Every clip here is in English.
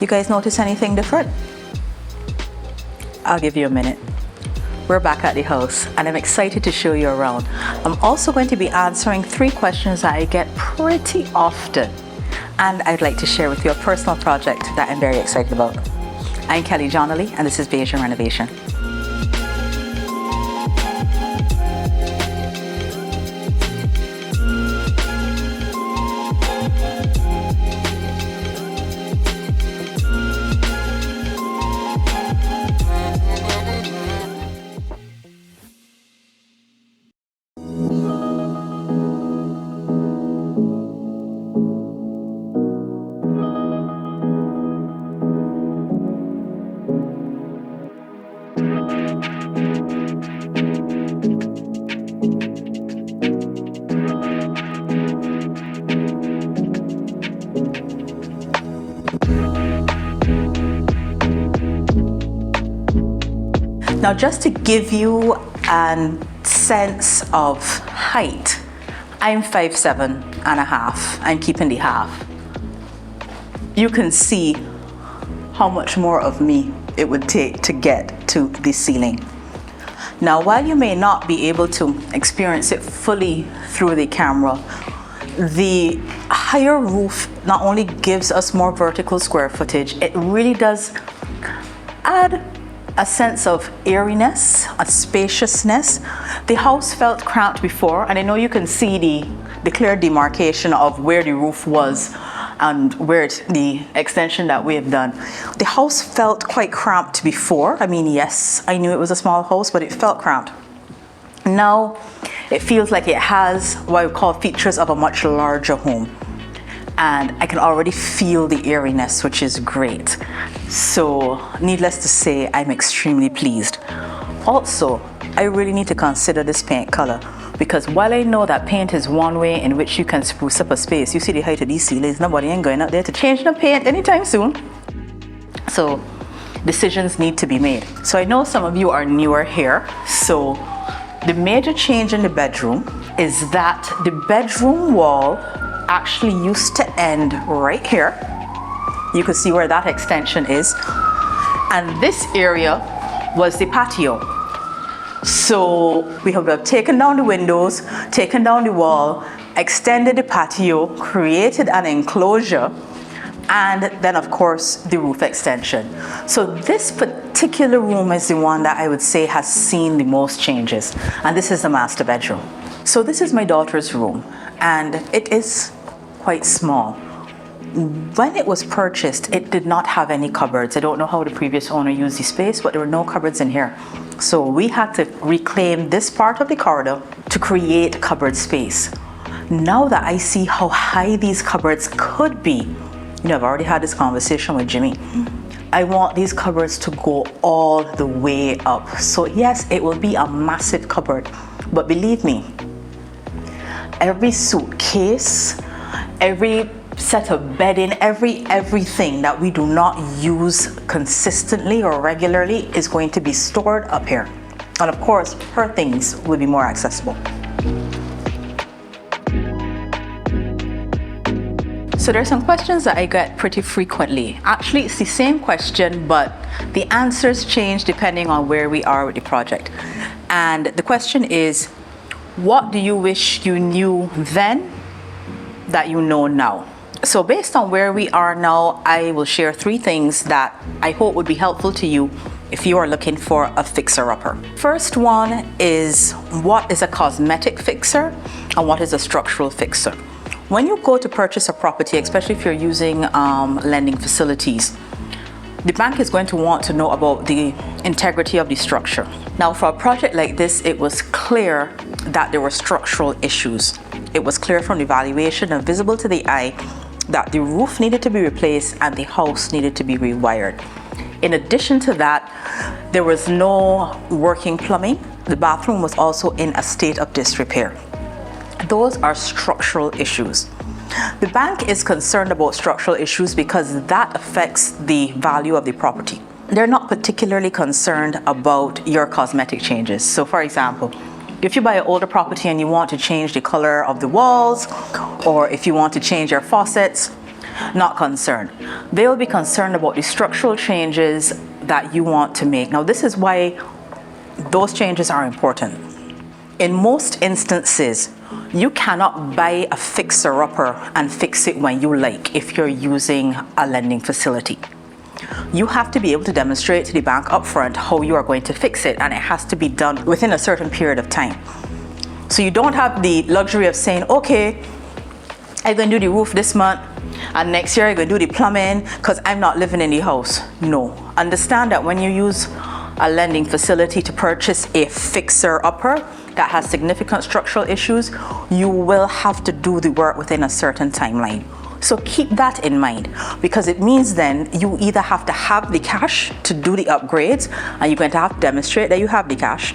You guys notice anything different? I'll give you a minute. We're back at the house and I'm excited to show you around. I'm also going to be answering 3 questions that I get pretty often. And I'd like to share with you a personal project that I'm very excited about. I'm Kelly Johnley and this is Bajan Renovation. Now, just to give you a sense of height, I'm 5'7.5". I'm keeping the half. You can see how much more of me it would take to get to the ceiling. Now, while you may not be able to experience it fully through the camera, the higher roof not only gives us more vertical square footage, it really does add a sense of airiness, a spaciousness. The house felt cramped before, and I know you can see the clear demarcation of where the roof was and where the extension that we have done. The house felt quite cramped before. I mean, yes, I knew it was a small house, but it felt cramped. Now, it feels like it has what we call features of a much larger home. And I can already feel the airiness, which is great. So, needless to say, I'm extremely pleased. Also, I really need to consider this paint color because while I know that paint is one way in which you can spruce up a space, you see the height of these ceilings, nobody ain't going out there to change the paint anytime soon. So, decisions need to be made. So I know some of you are newer here. So, the major change in the bedroom is that the bedroom wall actually used to end right here. You can see where that extension is. And this area was the patio. So we have taken down the windows, taken down the wall, extended the patio, created an enclosure, and then of course the roof extension. So this particular room is the one that I would say has seen the most changes. And this is the master bedroom. So this is my daughter's room, and it is quite small. When it was purchased, it did not have any cupboards. I don't know how the previous owner used the space, but there were no cupboards in here. So we had to reclaim this part of the corridor to create cupboard space. Now that I see how high these cupboards could be, you know, I've already had this conversation with Jimmy. I want these cupboards to go all the way up. So yes, it will be a massive cupboard, but believe me, every suitcase, every set of bedding, everything that we do not use consistently or regularly is going to be stored up here. And of course, her things will be more accessible. So there are some questions that I get pretty frequently. Actually, it's the same question, but the answers change depending on where we are with the project. And the question is, what do you wish you knew then that you know now? So based on where we are now, I will share 3 things that I hope would be helpful to you if you are looking for a fixer-upper. First one is, what is a cosmetic fixer and what is a structural fixer? When you go to purchase a property, especially if you're using lending facilities, the bank is going to want to know about the integrity of the structure. Now, for a project like this, it was clear that there were structural issues. It was clear from the valuation and visible to the eye that the roof needed to be replaced and the house needed to be rewired. In addition to that, there was no working plumbing. The bathroom was also in a state of disrepair. Those are structural issues. The bank is concerned about structural issues because that affects the value of the property. They're not particularly concerned about your cosmetic changes. So for example, if you buy an older property and you want to change the color of the walls, or if you want to change your faucets, not concerned. They will be concerned about the structural changes that you want to make. Now, this is why those changes are important. In most instances, you cannot buy a fixer-upper and fix it when you like if you're using a lending facility. You have to be able to demonstrate to the bank upfront how you are going to fix it, and it has to be done within a certain period of time. So you don't have the luxury of saying, okay, I'm going to do the roof this month, and next year I'm going to do the plumbing because I'm not living in the house. No. Understand that when you use a lending facility to purchase a fixer-upper that has significant structural issues, you will have to do the work within a certain timeline. So keep that in mind, because it means then you either have to have the cash to do the upgrades, and you're going to have to demonstrate that you have the cash,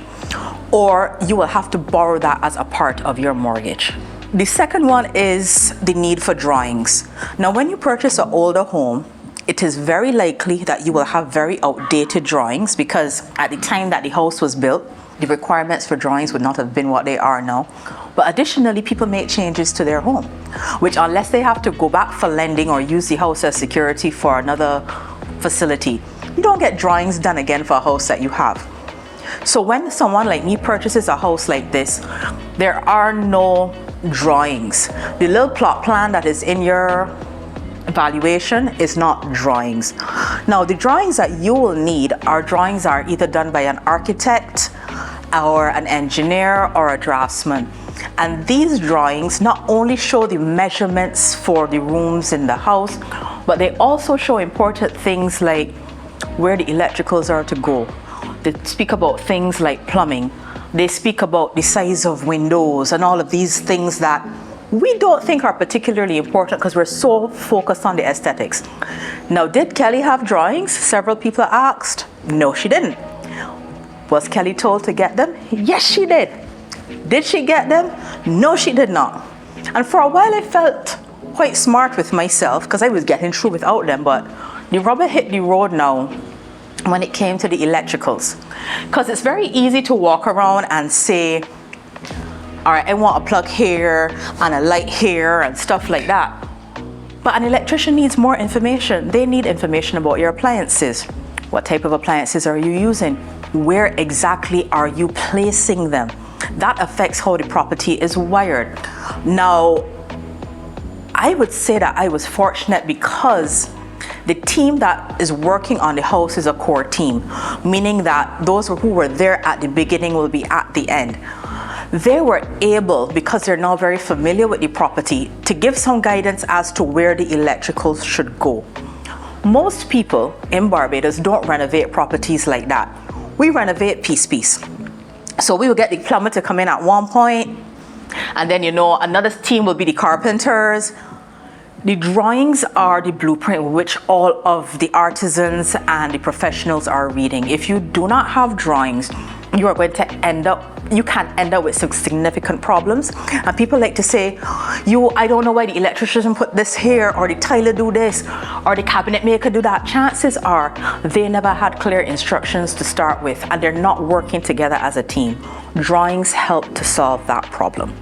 or you will have to borrow that as a part of your mortgage. The second one is the need for drawings. Now, when you purchase an older home, it is very likely that you will have very outdated drawings, because at the time that the house was built, the requirements for drawings would not have been what they are now. But additionally, people make changes to their home, which unless they have to go back for lending or use the house as security for another facility, you don't get drawings done again for a house that you have. So when someone like me purchases a house like this, there are no drawings. The little plot plan that is in your valuation is not drawings. Now, the drawings that you will need are drawings are either done by an architect or an engineer or a draftsman. And these drawings not only show the measurements for the rooms in the house, but they also show important things like where the electricals are to go. They speak about things like plumbing. They speak about the size of windows and all of these things that we don't think are particularly important because we're so focused on the aesthetics. Now, did Kelly have drawings? Several people asked. No, she didn't. Was Kelly told to get them? Yes, she did. Did she get them? No, she did not. And for a while, I felt quite smart with myself because I was getting through without them, but the rubber hit the road now when it came to the electricals. Because it's very easy to walk around and say, all right, I want a plug here and a light here and stuff like that. But an electrician needs more information. They need information about your appliances. What type of appliances are you using? Where exactly are you placing them? That affects how the property is wired. Now, I would say that I was fortunate because the team that is working on the house is a core team, meaning that those who were there at the beginning will be at the end. They were able, because they're now very familiar with the property, to give some guidance as to where the electricals should go. Most people in Barbados don't renovate properties like that. We renovate piece. So we will get the plumber to come in at one point, and then another team will be the carpenters. The drawings are the blueprint which all of the artisans and the professionals are reading. If you do not have drawings, you can end up with some significant problems. And people like to say, I don't know why the electrician put this here, or the tiler do this, or the cabinet maker do that. Chances are they never had clear instructions to start with, and they're not working together as a team. Drawings help to solve that problem.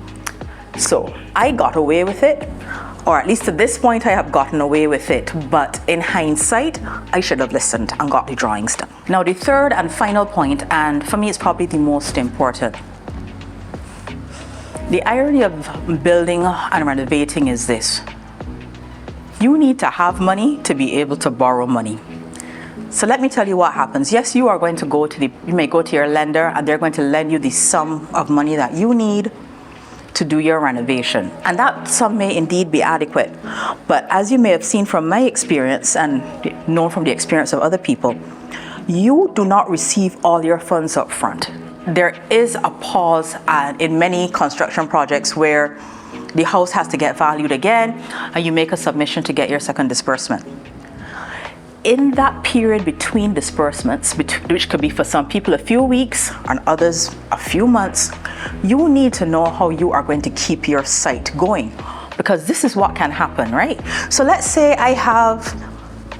So I got away with it, or at least to this point I have gotten away with it, but in hindsight, I should have listened and got the drawings done. Now, the third and final point, and for me it's probably the most important. The irony of building and renovating is this. You need to have money to be able to borrow money. So let me tell you what happens. Yes, you may go to your lender and they're going to lend you the sum of money that you need to do your renovation. And that sum may indeed be adequate. But as you may have seen from my experience and known from the experience of other people, you do not receive all your funds up front. There is a pause in many construction projects where the house has to get valued again and you make a submission to get your second disbursement. In that period between disbursements, which could be for some people a few weeks and others a few months, you need to know how you are going to keep your site going, because this is what can happen, right? So let's say I have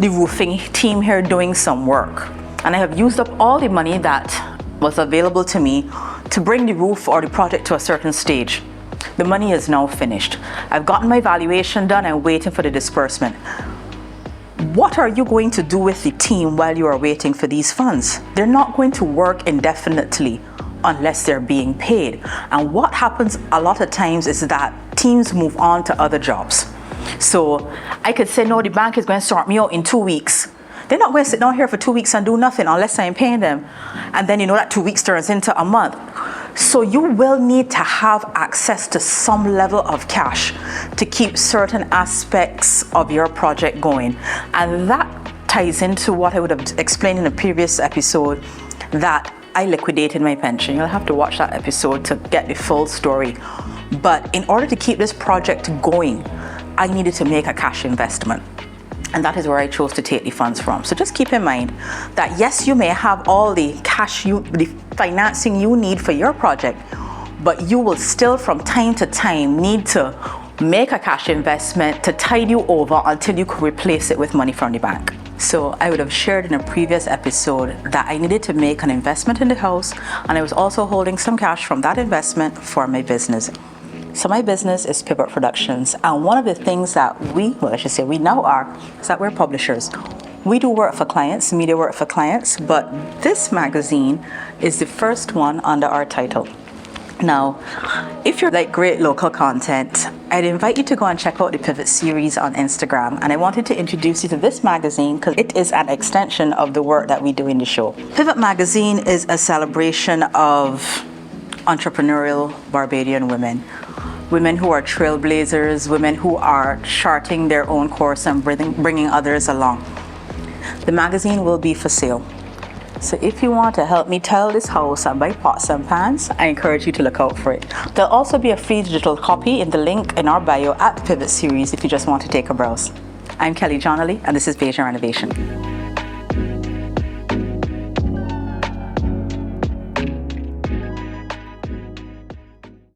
the roofing team here doing some work, and I have used up all the money that was available to me to bring the roof or the project to a certain stage. The money is now finished. I've gotten my valuation done and waiting for the disbursement. What are you going to do with the team while you are waiting for these funds? They're not going to work indefinitely unless they're being paid. And what happens a lot of times is that teams move on to other jobs. So I could say, no, the bank is going to sort me out in 2 weeks. They're not going to sit down here for 2 weeks and do nothing unless I'm paying them. And then that 2 weeks turns into a month. So you will need to have access to some level of cash to keep certain aspects of your project going. And that ties into what I would have explained in a previous episode, that I liquidated my pension. You'll have to watch that episode to get the full story. But in order to keep this project going, I needed to make a cash investment. And that is where I chose to take the funds from. So just keep in mind that yes, you may have all the cash, the financing you need for your project, but you will still from time to time need to make a cash investment to tide you over until you could replace it with money from the bank. So I would have shared in a previous episode that I needed to make an investment in the house, and I was also holding some cash from that investment for my business. So my business is Pivot Productions, and one of the things that we now are, is that we're publishers. We do work for clients, media work for clients, but this magazine is the first one under our title. Now, if you're like great local content, I'd invite you to go and check out the Pivot series on Instagram. And I wanted to introduce you to this magazine because it is an extension of the work that we do in the show. Pivot magazine is a celebration of entrepreneurial Barbadian women. Women who are trailblazers, women who are charting their own course and bringing others along. The magazine will be for sale. So if you want to help me tile this house and buy pots and pans, I encourage you to look out for it. There'll also be a free digital copy in the link in our bio at the Pivot series if you just want to take a browse. I'm Kelly Johnley, and this is Bajan Renovation.